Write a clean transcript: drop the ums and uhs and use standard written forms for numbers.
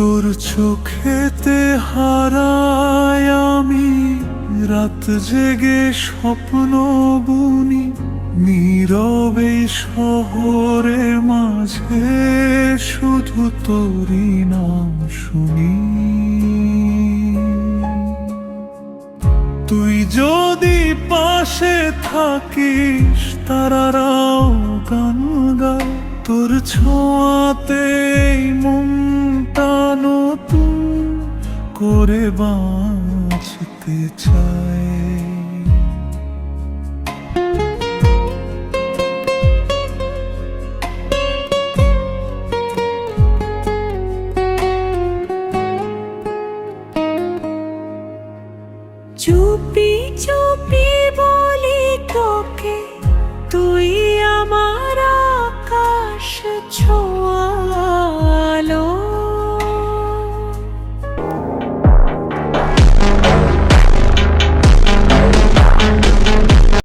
তোর চোখেতে হারায় আমি রাত জেগে স্বপ্ন বুনি, নীরবে শহরের মাঝে শুধু তোরই নাম শুনি। তুই যদি পাশে থাকিস তারারাও গান গায়, তোর ছোঁয়াতে মনটা নতুন করে বাঁচতে চায়। চুপি চুপি বলি তোকে, তুই আমার আকাশ।